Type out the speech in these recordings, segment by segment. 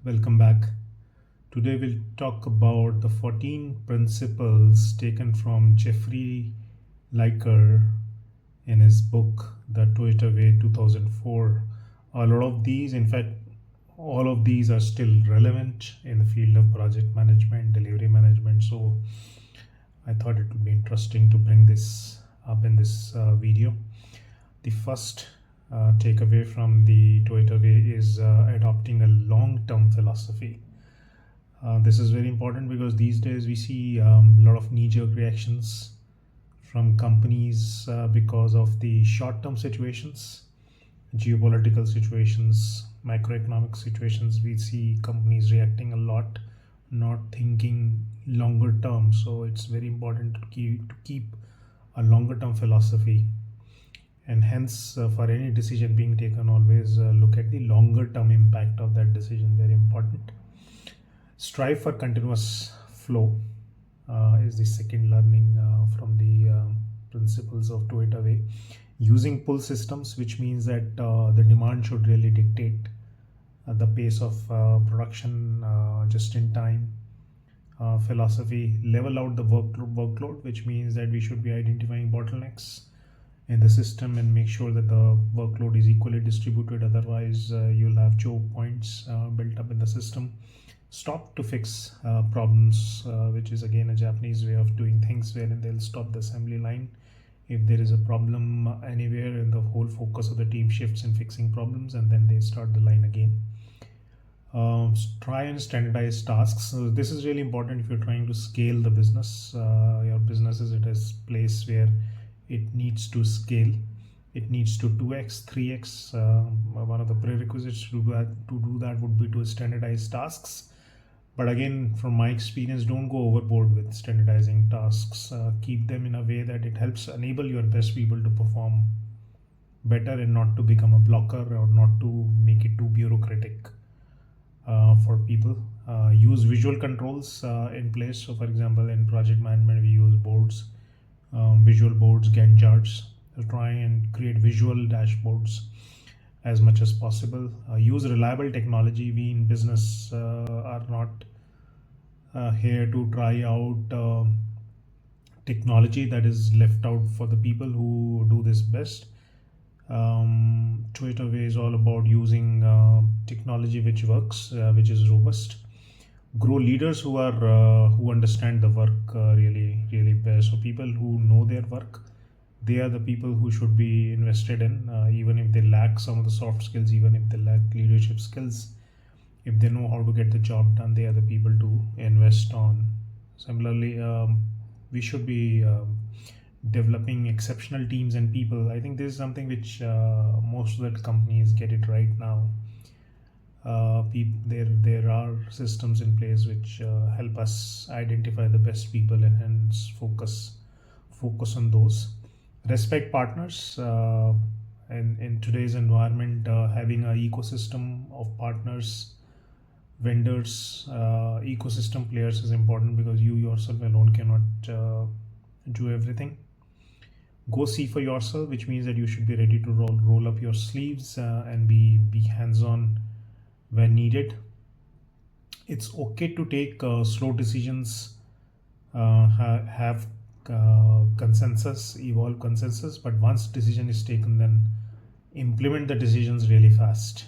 Welcome back. Today we'll talk about the 14 principles taken from Jeffrey Liker in his book, The Toyota Way 2004. A lot of these, in fact, all of these are still relevant in the field of project management, delivery management. So I thought it would be interesting to bring this up in this video. The first takeaway from the Toyota Way is adopting a long-term philosophy. This is very important because these days we see a lot of knee-jerk reactions from companies because of the short-term situations, geopolitical situations, macroeconomic situations. We see companies reacting a lot, not thinking longer term. So it's very important to keep a longer term philosophy, and hence for any decision being taken, always look at the longer term impact of that decision. Very important. Strive for continuous flow is the second learning from the principles of Toyota Way. Using pull systems, which means that the demand should really dictate the pace of production, just in time philosophy. Level out the workload, which means that we should be identifying bottlenecks in the system and make sure that the workload is equally distributed. Otherwise, you'll have choke points built up in the system. Stop to fix problems, which is again a Japanese way of doing things, wherein they'll stop the assembly line if there is a problem anywhere, and the whole focus of the team shifts in fixing problems, and then they start the line again. Try and standardize tasks. So this is really important if you're trying to scale the business. Your business is at a place where it needs to scale. It needs to 2x, 3x. One of the prerequisites to do that would be to standardize tasks. But again, from my experience, don't go overboard with standardizing tasks. Keep them in a way that it helps enable your best people to perform better and not to become a blocker or not to make it too bureaucratic for people. Use visual controls in place. So for example, in project management, we use boards, visual boards, Gantt charts. Try and create visual dashboards as much as possible. Use reliable technology. We in business are not here to try out technology that is left out for the people who do this best. Toyota Way is all about using technology which works, which is robust. Grow leaders who are who understand the work really best. So people who know their work, they are the people who should be invested in, even if they lack some of the soft skills, even if they lack leadership skills. If they know how to get the job done, they are the people to invest on. Similarly, we should be developing exceptional teams and people. I think this is something which most of the companies get it right now. There are systems in place which help us identify the best people and hence focus on those. Respect partners. In today's environment, having an ecosystem of partners, vendors, ecosystem players is important because you yourself alone cannot do everything. Go see for yourself, which means that you should be ready to roll up your sleeves and be hands-on when needed. It's okay to take slow decisions, have consensus, evolve consensus, but once decision is taken, then implement the decisions really fast.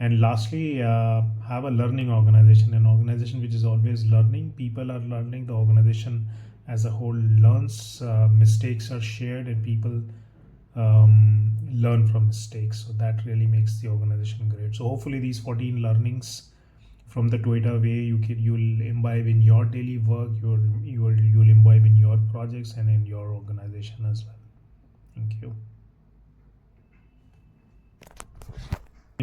And lastly, have a learning organization, an organization which is always learning. People are learning, the organization as a whole learns, mistakes are shared, and people learn from mistakes. So that really makes the organization great. So hopefully these 14 learnings from the Toyota Way you'll imbibe in your daily work, you'll imbibe in your projects and in your organization as well. Thank you.